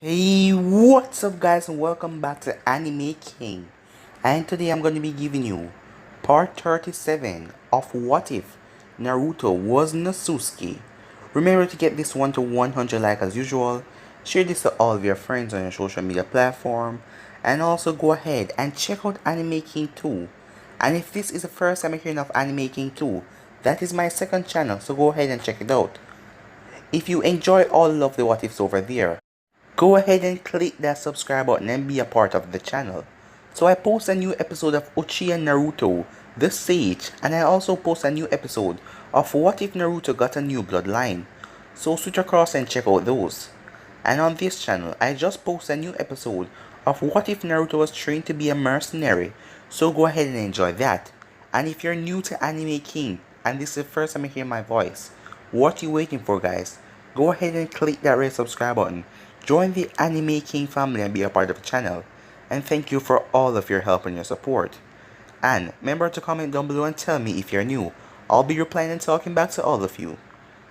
Hey, what's up guys, and welcome back to Anime King. And today I'm going to be giving you part 37 of What If Naruto Was Sasuke. Remember to get this one to 100 like as usual. Share this to all of your friends on your social media platform. And also go ahead and check out Anime King 2. And if this is the first time you're hearing of Anime King 2, that is my second channel, so go ahead and check it out. If you enjoy all of the what ifs over there, go ahead and click that subscribe button and be a part of the channel. So I post a new episode of Uchiha Naruto, The Sage, and I also post a new episode of What If Naruto Got a New Bloodline. So switch across and check out those. And on this channel, I just post a new episode of What If Naruto Was Trained to be a Mercenary. So go ahead and enjoy that. And if you're new to Anime King, and this is the first time you hear my voice, what are you waiting for guys? Go ahead and click that red subscribe button. Join the Anime King family and be a part of the channel. And thank you for all of your help and your support. And remember to comment down below and tell me if you're new. I'll be replying and talking back to all of you.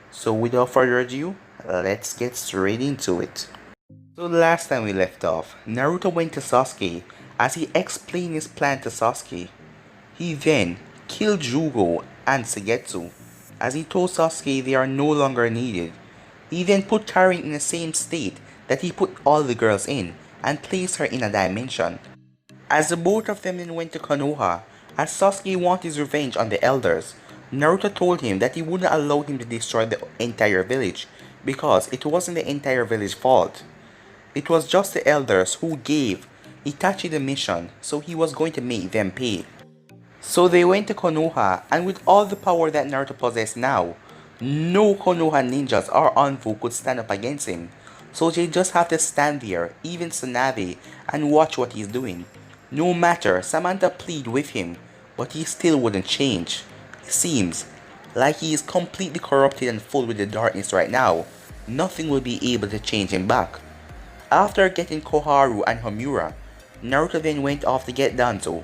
So without further ado, let's get straight into it. So the last time we left off, Naruto went to Sasuke as he explained his plan to Sasuke. He then killed Jugo and Segetsu as he told Sasuke they are no longer needed. He then put Karin in the same state that he put all the girls in and placed her in a dimension. As the both of them then went to Konoha, as Sasuke wanted his revenge on the elders, Naruto told him that he wouldn't allow him to destroy the entire village because it wasn't the entire village's fault. It was just the elders who gave Itachi the mission, so he was going to make them pay. So they went to Konoha, and with all the power that Naruto possessed now, no Konoha ninjas or Anvu could stand up against him. So they just have to stand there, even Tsunade, and watch what he's doing. No matter, Samantha pleaded with him, but he still wouldn't change. It seems like he is completely corrupted and full with the darkness right now. Nothing will be able to change him back. After getting Koharu and Homura, Naruto then went off to get Danzo.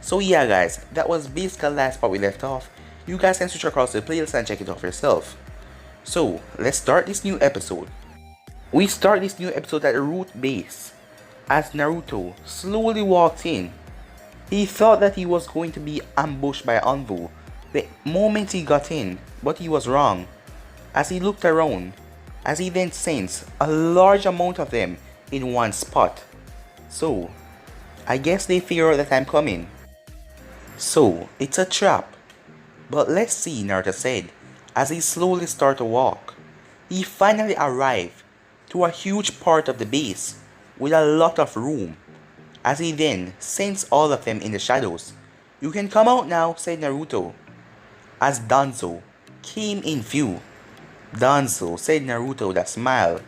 So yeah guys, that was basically the last part we left off. You guys can switch across the playlist and check it out for yourself. So let's start this new episode. We start this new episode at the root base, as Naruto slowly walked in. He thought that he was going to be ambushed by Anbu the moment he got in, but he was wrong. As he looked around, as he then sensed a large amount of them in one spot. So, I guess they figure out that I'm coming. So, it's a trap. But let's see, Naruto said, as he slowly started to walk. He finally arrived to a huge part of the base with a lot of room. As he then sensed all of them in the shadows. You can come out now, said Naruto. As Danzo came in view. Danzo, said Naruto with a smile.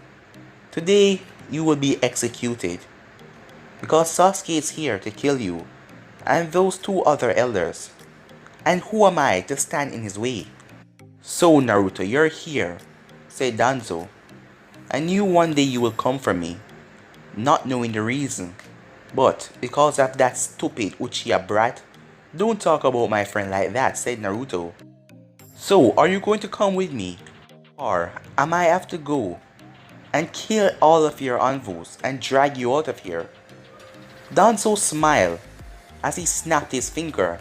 Today you will be executed. Because Sasuke is here to kill you. And those two other elders. And who am I to stand in his way? So Naruto, you're here, said Danzo. I knew one day you will come for me, not knowing the reason. But because of that stupid Uchiha brat, don't talk about my friend like that, said Naruto. So are you going to come with me? Or am I have to go and kill all of your Anvus and drag you out of here? Danzo smiled as he snapped his finger.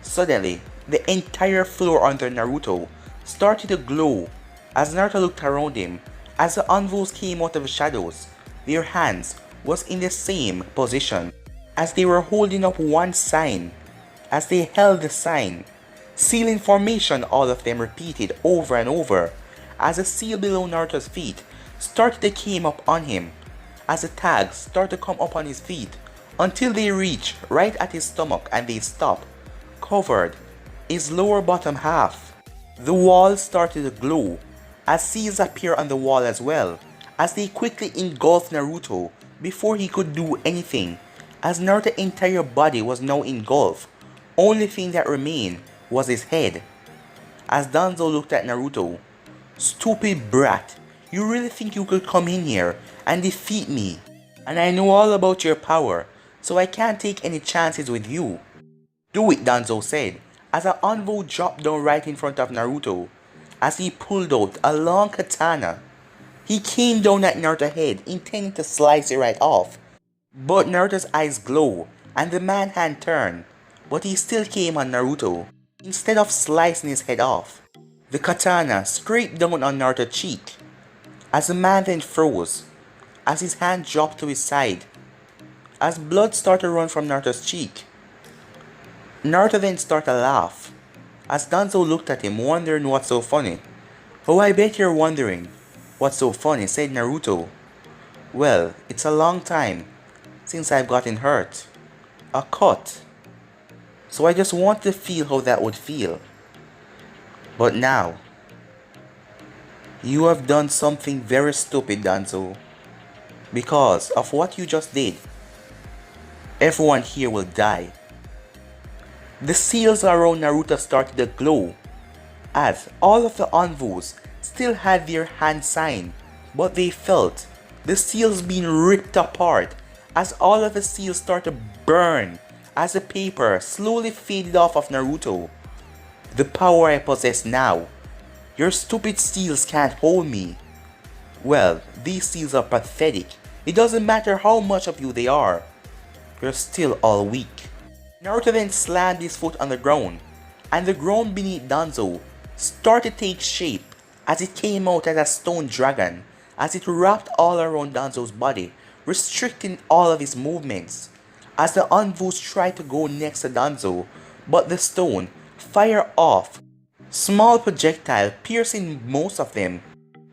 Suddenly, the entire floor under Naruto started to glow as Naruto looked around him. As the Anvus came out of the shadows, their hands was in the same position as they were holding up one sign. As they held the sign, sealing formation all of them repeated over and over as the seal below Naruto's feet started to came up on him. As the tags started to come up on his feet until they reached right at his stomach and they stopped, covered his lower bottom half. The wall started to glow as seals appear on the wall as well, as they quickly engulfed Naruto before he could do anything, as Naruto's entire body was now engulfed. Only thing that remained was his head. As Danzo looked at Naruto, stupid brat, you really think you could come in here and defeat me? And I know all about your power, so I can't take any chances with you. Do it, Danzo said, as an Anvo dropped down right in front of Naruto, as he pulled out a long katana. He came down at Naruto's head, intending to slice it right off. But Naruto's eyes glow, and the man's hand turned, but he still came on Naruto, instead of slicing his head off. The katana scraped down on Naruto's cheek, as the man then froze, as his hand dropped to his side, as blood started to run from Naruto's cheek. Naruto then started to laugh, as Danzo looked at him wondering what's so funny. "Oh, I bet you're wondering what's so funny," said Naruto. "Well, it's a long time since I've gotten hurt. A cut. So I just want to feel how that would feel. But now, you have done something very stupid, Danzo. Because of what you just did, everyone here will die." The seals around Naruto started to glow, as all of the envoys still had their hand signed, but they felt the seals being ripped apart as all of the seals started to burn as the paper slowly faded off of Naruto. "The power I possess now, your stupid seals can't hold me." Well, these seals are pathetic. It doesn't matter how much of you they are. You're still all weak. Naruto then slammed his foot on the ground, and the ground beneath Danzo started to take shape as it came out as a stone dragon, as it wrapped all around Danzo's body, restricting all of his movements. As the envoys tried to go next to Danzo, but the stone fired off, small projectile piercing most of them.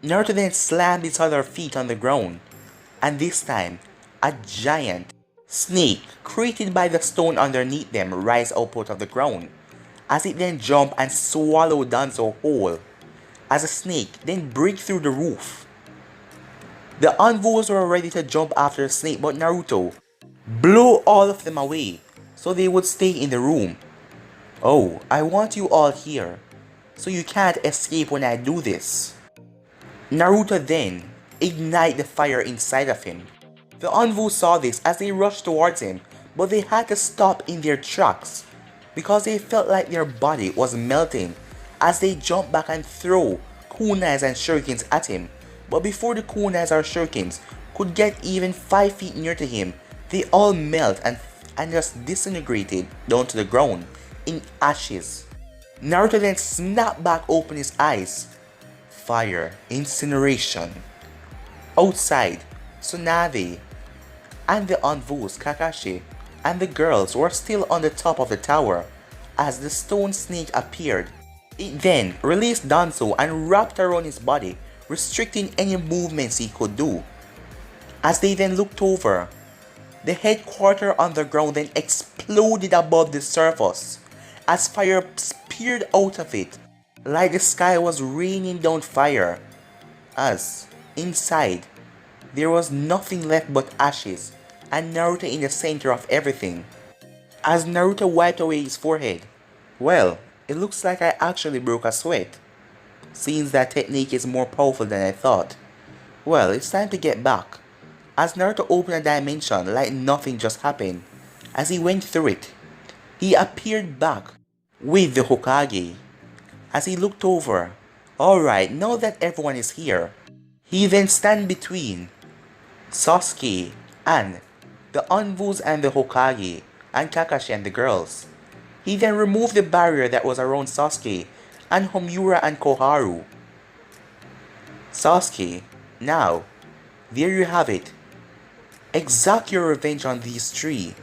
Naruto then slammed his other feet on the ground, and this time, a giant snake created by the stone underneath them rise up out of the ground, as it then jumped and swallowed Danzo whole, as the snake then break through the roof. The envoys were ready to jump after the snake, but Naruto blew all of them away so they would stay in the room. "Oh, I want you all here, so you can't escape when I do this." Naruto then ignited the fire inside of him. The envoys saw this as they rushed towards him, but they had to stop in their tracks because they felt like their body was melting as they jumped back and threw kunais and shurikens at him. But before the kunais or shurikens could get even 5 feet near to him, they all melt and just disintegrated down to the ground in ashes. Naruto then snapped back open his eyes. Fire, incineration. Outside, Tsunade and the envoys Kakashi and the girls were still on the top of the tower as the stone snake appeared. It then released Danzo and wrapped around his body, restricting any movements he could do. As they then looked over, the headquarters underground then exploded above the surface as fire speared out of it like the sky was raining down fire, as inside there was nothing left but ashes and Naruto in the center of everything. As Naruto wiped away his forehead, "Well, it looks like I actually broke a sweat. Seems that technique is more powerful than I thought. Well, it's time to get back." As Naruto opened a dimension like nothing just happened, as he went through it, he appeared back with the Hokage. As he looked over, "Alright, now that everyone is here," he then stand between Sasuke and the envoys and the Hokage and Kakashi and the girls. He then removed the barrier that was around Sasuke and Homura and Koharu. "Sasuke, now, there you have it. Exact your revenge on these three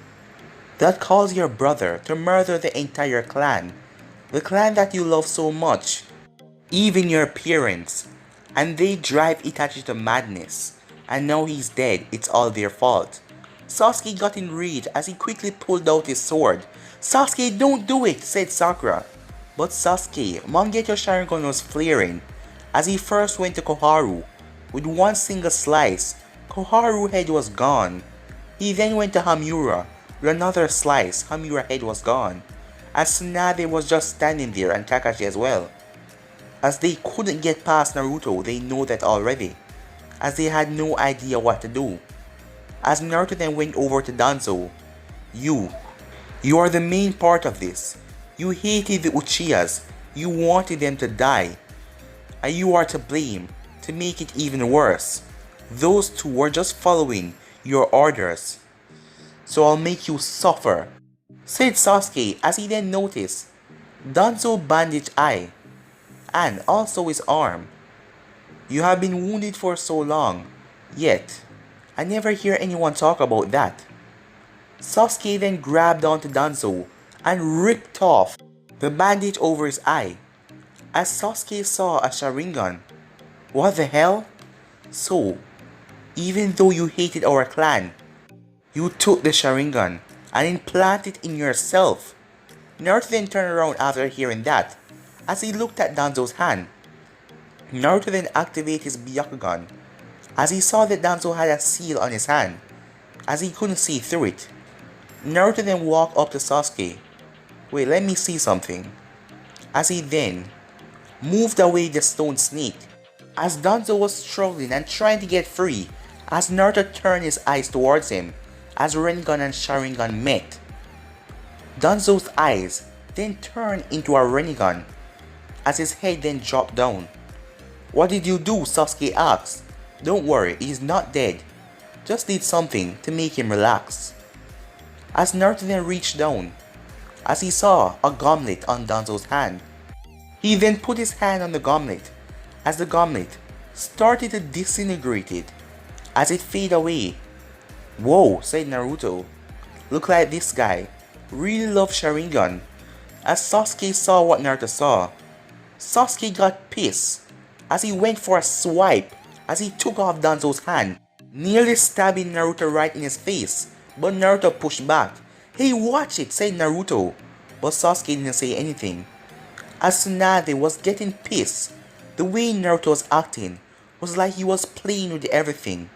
that caused your brother to murder the entire clan, the clan that you love so much, even your parents, and they drive Itachi to madness, and now he's dead, it's all their fault." Sasuke got enraged as he quickly pulled out his sword. "Sasuke, don't do it," said Sakura. But Sasuke, Mangekyou Sharingan was flaring as he first went to Koharu. With one single slice, Koharu's head was gone. He then went to Homura. With another slice, Homura's head was gone. As Tsunade was just standing there and Kakashi as well. As they couldn't get past Naruto, they know that already, as they had no idea what to do. As Naruto then went over to Danzo, You are the main part of this. You hated the Uchihas, you wanted them to die, and you are to blame. To make it even worse, those two were just following your orders. So I'll make you suffer, said Sasuke as he then noticed Danzo bandaged eye and also his arm. You have been wounded for so long, yet I never hear anyone talk about that. Sasuke then grabbed onto Danzo and ripped off the bandage over his eye. As Sasuke saw a Sharingan. What the hell? So, even though you hated our clan, you took the Sharingan and implanted it in yourself. Naruto then turned around after hearing that, as he looked at Danzo's hand. Naruto then activated his Byakugan, as he saw that Danzo had a seal on his hand, as he couldn't see through it. Naruto then walked up to Sasuke. Wait, let me see something. As he then moved away the stone snake, as Danzo was struggling and trying to get free, as Naruto turned his eyes towards him, as Rinnegan and Sharingan met. Danzo's eyes then turned into a Rinnegan, as his head then dropped down. What did you do? Sasuke asked. Don't worry, he's not dead. Just did something to make him relax. As Naruto then reached down, as he saw a gauntlet on Danzo's hand, he then put his hand on the gauntlet, as the gauntlet started to disintegrate as it faded away. Whoa, said Naruto. Look like this guy really loves Sharingan. As Sasuke saw what Naruto saw, Sasuke got pissed as he went for a swipe as he took off Danzo's hand, nearly stabbing Naruto right in his face, but Naruto pushed back. Hey, watch it, said Naruto, but Sasuke didn't say anything. As Tsunade was getting pissed, the way Naruto was acting was like he was playing with everything,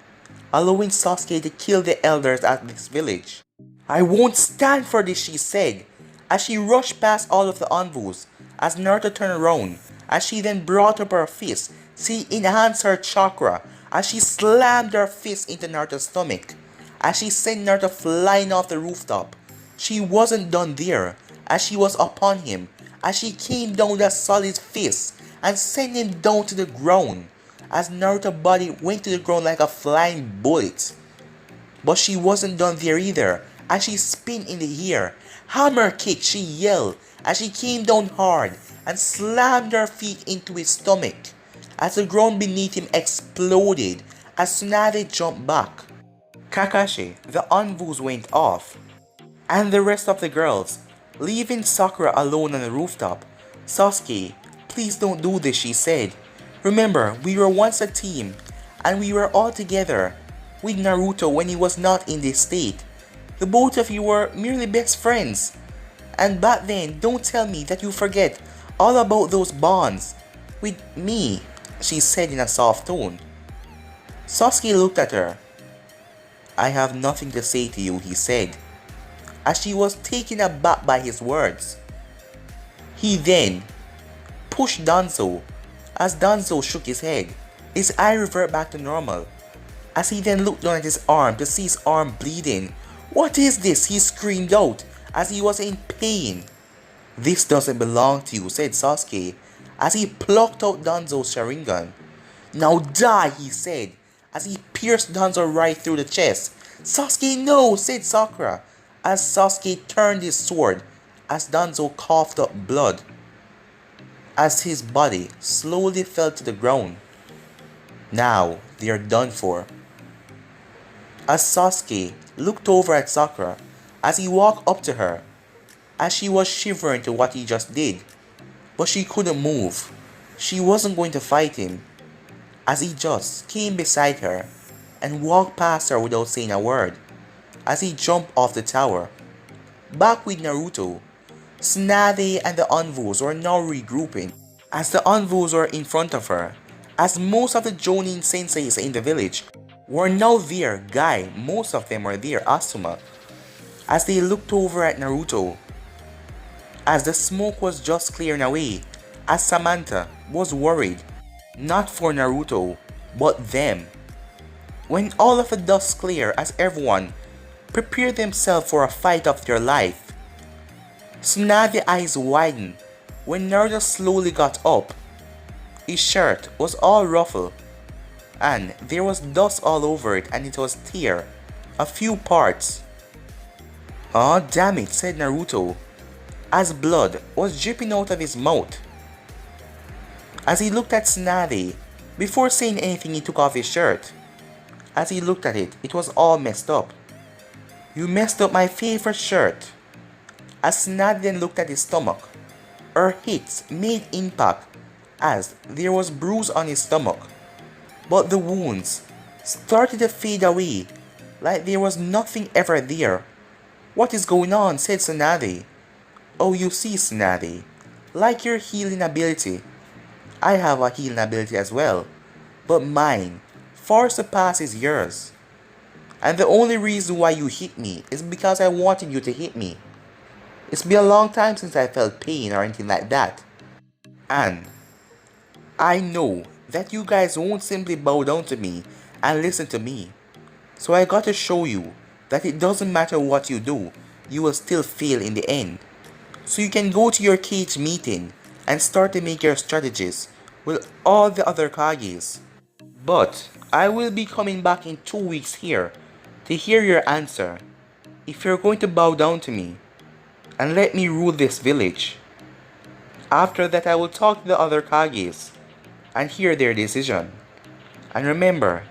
allowing Sasuke to kill the elders at this village. I won't stand for this, she said, as she rushed past all of the Anvus, as Naruto turned around, as she then brought up her fist, she enhanced her chakra, as she slammed her fist into Naruto's stomach, as she sent Naruto flying off the rooftop. She wasn't done there, as she was upon him, as she came down with a solid fist and sent him down to the ground, as Naruto's body went to the ground like a flying bullet. But she wasn't done there either, as she spun in the air. Hammer kick, she yelled, as she came down hard and slammed her feet into his stomach, as the ground beneath him exploded as Tsunade jumped back. Kakashi, the Anvus went off, and the rest of the girls, leaving Sakura alone on the rooftop. Sasuke, please don't do this, she said. Remember, we were once a team, and we were all together with Naruto when he was not in this state. The both of you were merely best friends. And back then, don't tell me that you forget all about those bonds with me, she said in a soft tone. Sasuke looked at her. I have nothing to say to you, he said, as she was taken aback by his words. He then pushed Danzo, as Danzo shook his head. His eye reverted back to normal, as he then looked down at his arm to see his arm bleeding. What is this? He screamed out, as he was in pain. This doesn't belong to you, said Sasuke, as he plucked out Danzo's Sharingan. Now die, he said, as he pierced Danzo right through the chest. Sasuke, no, said Sakura, as Sasuke turned his sword, as Danzo coughed up blood, as his body slowly fell to the ground. Now they are done for. As Sasuke looked over at Sakura, as he walked up to her, as she was shivering to what he just did, but she couldn't move. She wasn't going to fight him, as he just came beside her and walked past her without saying a word, as he jumped off the tower. Back with Naruto, Tsunade and the Anvus were now regrouping, as the Anvus were in front of her, as most of the Jonin senseis in the village were now there. Guy, most of them were there, Asuma, as they looked over at Naruto, as the smoke was just clearing away, as Samantha was worried, not for Naruto, but them. When all of the dust cleared, as everyone prepared themselves for a fight of their life, Tsunade's eyes widened when Naruto slowly got up. His shirt was all ruffled, and there was dust all over it and it was tear, a few parts. "Aw, damn it," said Naruto, as blood was dripping out of his mouth. As he looked at Tsunade, before saying anything he took off his shirt. As he looked at it, it was all messed up. "You messed up my favorite shirt." As Tsunade then looked at his stomach, her hits made impact as there was bruise on his stomach, but the wounds started to fade away like there was nothing ever there. "What is going on?" said Tsunade. "Oh, you see, Tsunade, like your healing ability, I have a healing ability as well, but mine far surpasses yours. And the only reason why you hit me is because I wanted you to hit me. It's been a long time since I felt pain or anything like that. And I know that you guys won't simply bow down to me and listen to me. So I gotta show you that it doesn't matter what you do, you will still fail in the end. So you can go to your cage meeting and start to make your strategies with all the other Kages. But I will be coming back in 2 weeks here to hear your answer. If you're going to bow down to me and let me rule this village. After that I will talk to the other Kages and hear their decision. And remember,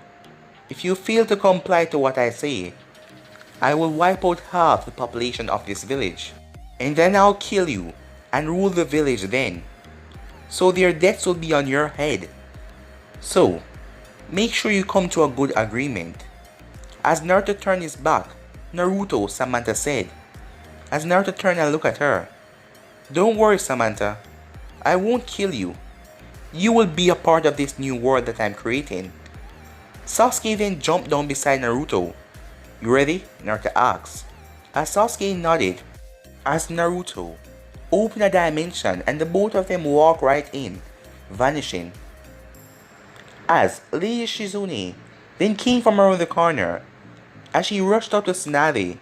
if you fail to comply to what I say, I will wipe out half the population of this village. And then I'll kill you and rule the village then. So their deaths will be on your head. So, make sure you come to a good agreement." As Naruto turned his back, "Naruto," Samantha said. As Naruto turned and looked at her, "Don't worry, Samantha. I won't kill you. You will be a part of this new world that I'm creating." Sasuke then jumped down beside Naruto. "You ready?" Naruto asked. As Sasuke nodded, as Naruto opened a dimension and the both of them walked right in, vanishing. As Lady Shizune then came from around the corner, as she rushed out to Tsunade.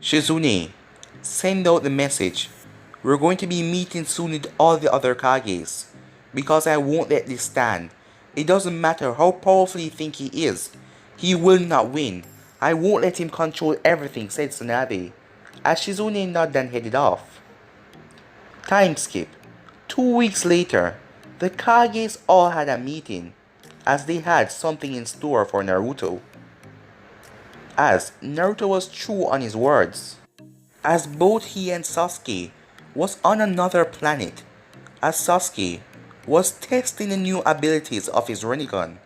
"Shizune, send out the message. We're going to be meeting soon with all the other Kages, because I won't let this stand. It doesn't matter how powerful you think he is, he will not win. I won't let him control everything," said Tsunade, as Shizune nodded and headed off. Time skip. 2 weeks later, the Kages all had a meeting, as they had something in store for Naruto. As Naruto was true on his words, as both he and Sasuke was on another planet, as Sasuke was testing the new abilities of his Rinnegan,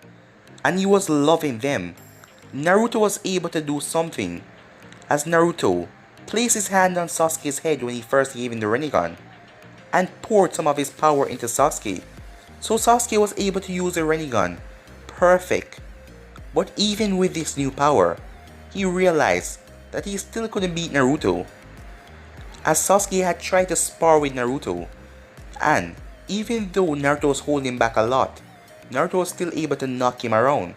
and he was loving them. Naruto was able to do something, as Naruto placed his hand on Sasuke's head when he first gave him the Rinnegan, and poured some of his power into Sasuke. So Sasuke was able to use the Rinnegan. Perfect. But even with this new power, he realized that he still couldn't beat Naruto, as Sasuke had tried to spar with Naruto, and even though Naruto was holding back a lot, Naruto was still able to knock him around.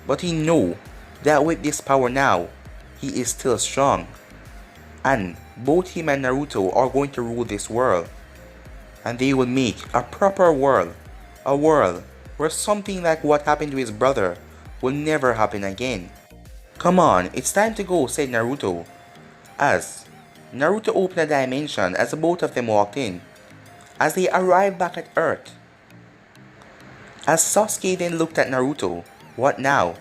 But he knew that with this power now, he is still strong, and both him and Naruto are going to rule this world, and they will make a proper world, a world where something like what happened to his brother will never happen again. "Come on, it's time to go," said Naruto, as Naruto opened a dimension as the both of them walked in, as they arrived back at Earth. As Sasuke then looked at Naruto, "What now?"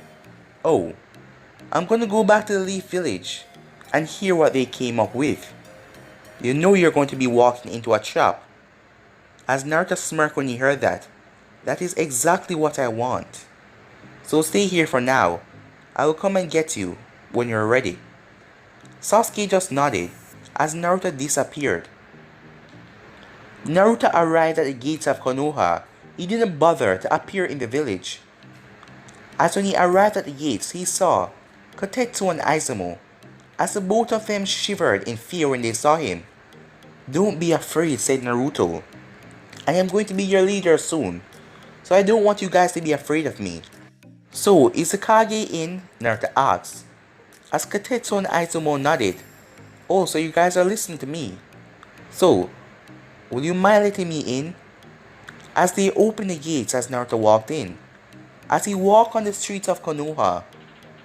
"Oh, I'm gonna go back to the Leaf Village and hear what they came up with. You know you're going to be walking into a trap." As Naruto smirked when he heard that, "That is exactly what I want. So stay here for now. I will come and get you when you're ready." Sasuke just nodded as Naruto disappeared. Naruto arrived at the gates of Konoha. He didn't bother to appear in the village, as when he arrived at the gates he saw Kotetsu and Izumo, as the both of them shivered in fear when they saw him. "Don't be afraid," said Naruto. "I am going to be your leader soon, so I don't want you guys to be afraid of me." "So, is the Kage in?" Naruto asked, as Kotetsu and Izumo nodded. "Oh, so you guys are listening to me. So, will you mind letting me in?" As they opened the gates as Naruto walked in, as he walked on the streets of Konoha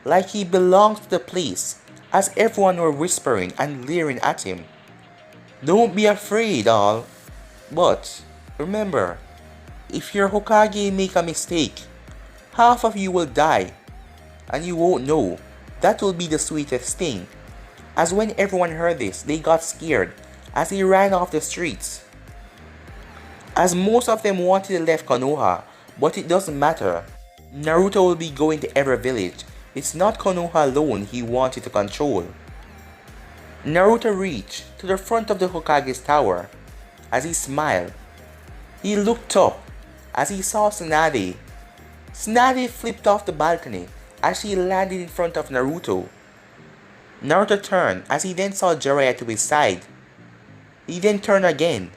like he belonged to the place, as everyone were whispering and leering at him. Don't be afraid, all. But remember, if your Hokage make a mistake, half of you will die, and you won't know. That will be the sweetest thing. As when everyone heard this, they got scared as he ran off the streets. As most of them wanted to leave Konoha, but it doesn't matter. Naruto will be going to every village. It's not Konoha alone he wanted to control. Naruto reached to the front of the Hokage's tower. As he smiled, he looked up as he saw Tsunade. Tsunade flipped off the balcony as she landed in front of Naruto. Naruto turned as he then saw Jiraiya to his side. He then turned again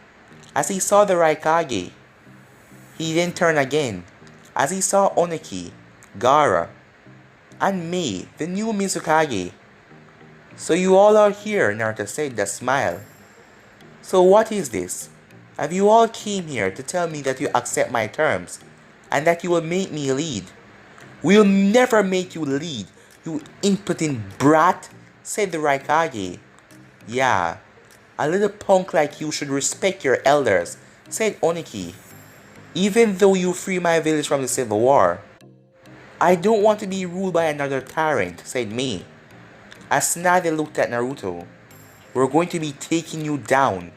as he saw the Raikage. He then turned again as he saw Oniki, Gaara, and Mei, the new Mizukage. So you all are here, Naruto said with a smile. So what is this? Have you all came here to tell me that you accept my terms and that you will make me lead? We'll never make you lead, you impotent brat, said the Raikage. Yeah, a little punk like you should respect your elders, said Oniki. Even though you free my village from the civil war. I don't want to be ruled by another tyrant, said Mei. As Tsunade looked at Naruto, we're going to be taking you down.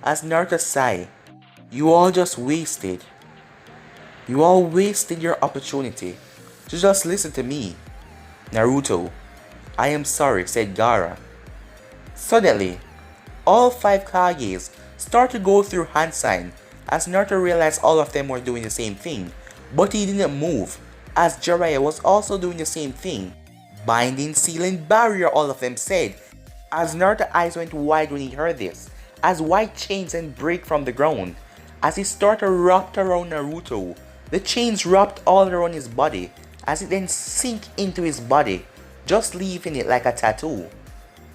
As Naruto sighed, you all just wasted. You all wasted your opportunity to just listen to me. Naruto, I am sorry, said Gaara. Suddenly, all 5 Kages started to go through hand sign as Naruto realized all of them were doing the same thing, but he didn't move as Jiraiya was also doing the same thing. Binding, sealing, barrier, all of them said, as Naruto's eyes went wide when he heard this, as white chains then break from the ground. As he started wrapped around Naruto, the chains wrapped all around his body, as it then sank into his body, just leaving it like a tattoo.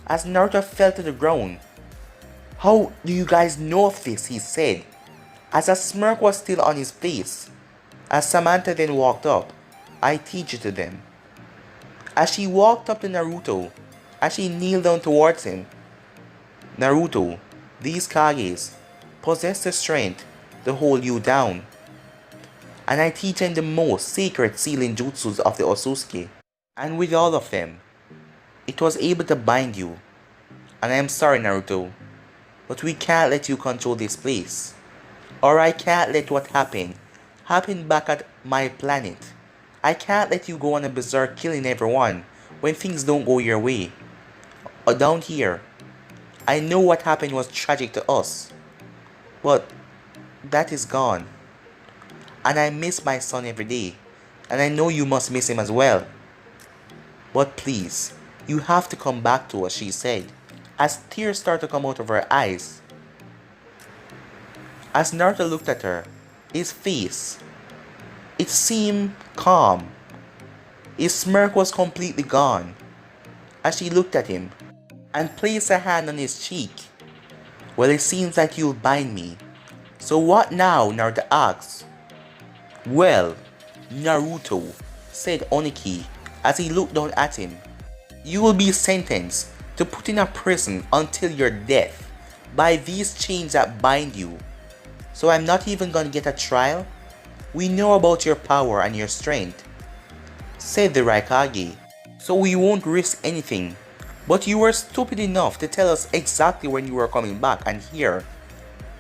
As Naruto fell to the ground, how do you guys know of this? He said, as a smirk was still on his face. As Samantha then walked up, I teach it to them. As she walked up to Naruto, as she kneeled down towards him, Naruto, these Kages possess the strength to hold you down. And I teach them the most sacred sealing jutsus of the Otsutsuki. And with all of them, it was able to bind you. And I am sorry, Naruto, but we can't let you control this place. Or I can't let what happened happen back at my planet. I can't let you go on a berserk killing everyone when things don't go your way. Or down here, I know what happened was tragic to us, but that is gone. And I miss my son every day, and I know you must miss him as well. But please, you have to come back to us, she said, as tears started to come out of her eyes. As Naruto looked at her, his face, it seemed calm. His smirk was completely gone. As she looked at him and placed a hand on his cheek. Well, it seems that you'll bind me. So what now? Naruto asked. Well, Naruto, said Oniki as he looked down at him. You will be sentenced to put in a prison until your death by these chains that bind you. So I'm not even gonna get a trial? We know about your power and your strength, said the Raikage, so we won't risk anything. But you were stupid enough to tell us exactly when you were coming back and here.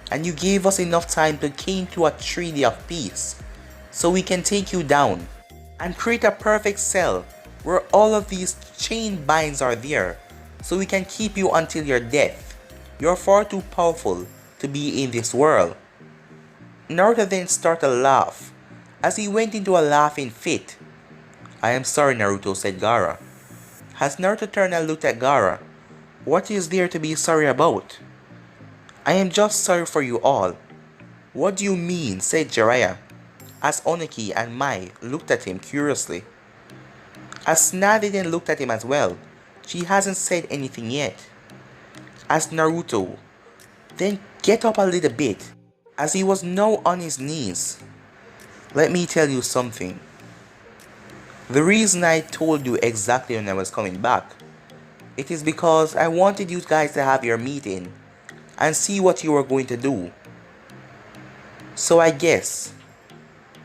And you gave us enough time to came to a treaty of peace, so we can take you down and create a perfect cell where all of these chain binds are there, so we can keep you until your death. You're far too powerful to be in this world. Naruto then started to laugh, as he went into a laughing fit. I am sorry, Naruto, said Gaara. As Naruto turned and looked at Gaara, what is there to be sorry about? I am just sorry for you all. What do you mean, said Jiraiya, as Oniki and Mai looked at him curiously. As Tsunade then looked at him as well, she hasn't said anything yet. As Naruto then get up a little bit, as he was now on his knees. Let me tell you something. The reason I told you exactly when I was coming back, it is because I wanted you guys to have your meeting and see what you were going to do. So I guess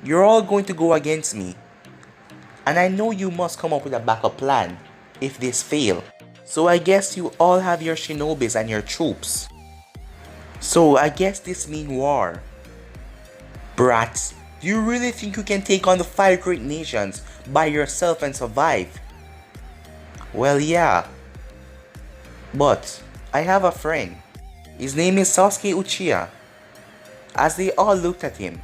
you're all going to go against me, and I know you must come up with a backup plan if this fail. So I guess you all have your shinobis and your troops. So I guess this means war. Brats, do you really think you can take on the 5 great nations by yourself and survive? Well, yeah. But I have a friend. His name is Sasuke Uchiha. As they all looked at him,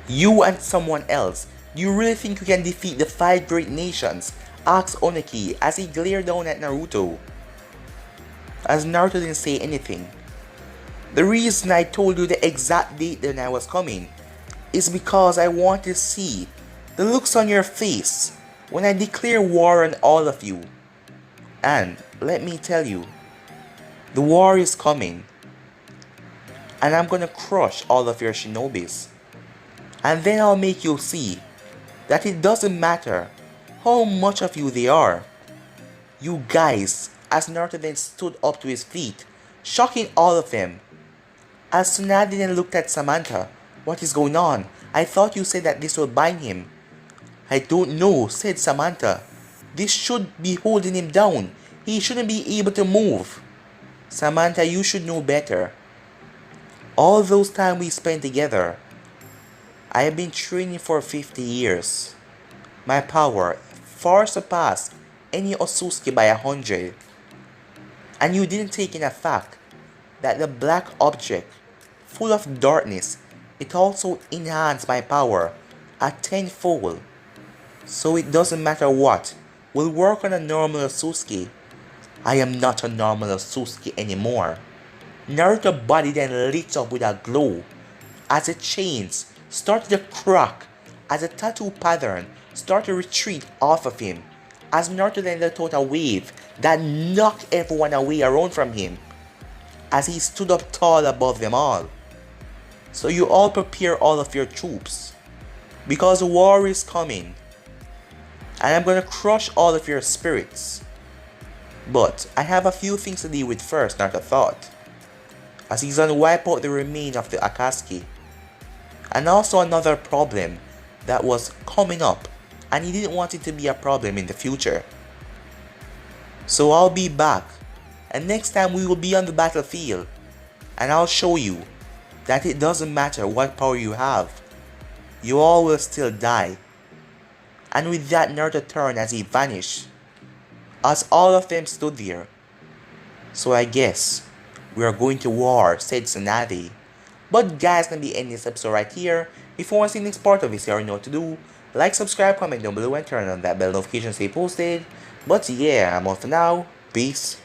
you and someone else, do you really think you can defeat the 5 great nations? Asked Oniki as he glared down at Naruto. As Naruto didn't say anything. The reason I told you the exact date when I was coming is because I want to see the looks on your face when I declare war on all of you. And let me tell you, the war is coming. And I'm gonna crush all of your shinobis. And then I'll make you see that it doesn't matter how much of you there are. You guys, as Naruto then stood up to his feet, shocking all of them. As Tsunade then looked at Samantha, what is going on? I thought you said that this would bind him. I don't know, said Samantha. This should be holding him down. He shouldn't be able to move. Samantha, you should know better. All those time we spent together, I have been training for 50 years. My power far surpassed any Otsutsuki by 100. And you didn't take in a fact that the black object, full of darkness, it also enhanced my power at 10-fold. So it doesn't matter what, we'll work on a normal Otsutsuki. I am not a normal Otsutsuki anymore. Naruto's body then lit up with a glow as the chains started to crack, as the tattoo pattern started to retreat off of him, as Naruto then let out a wave that knocked everyone away around from him, as he stood up tall above them all. So you all prepare all of your troops, because war is coming, and I'm gonna crush all of your spirits. But I have a few things to deal with first, Naruto thought, as he's gonna wipe out the remains of the Akatsuki. And also another problem that was coming up, and he didn't want it to be a problem in the future. So I'll be back, and next time we will be on the battlefield, and I'll show you that it doesn't matter what power you have, you all will still die. And with that, Naruto turned as he vanished, as all of them stood there. So I guess we are going to war, said Tsunade. But guys, gonna be ending this episode right here. If you want to see the next part of this, you already know what to do. Like, subscribe, comment down below, and turn on that bell notification to stay posted. But yeah, I'm off for now. Peace.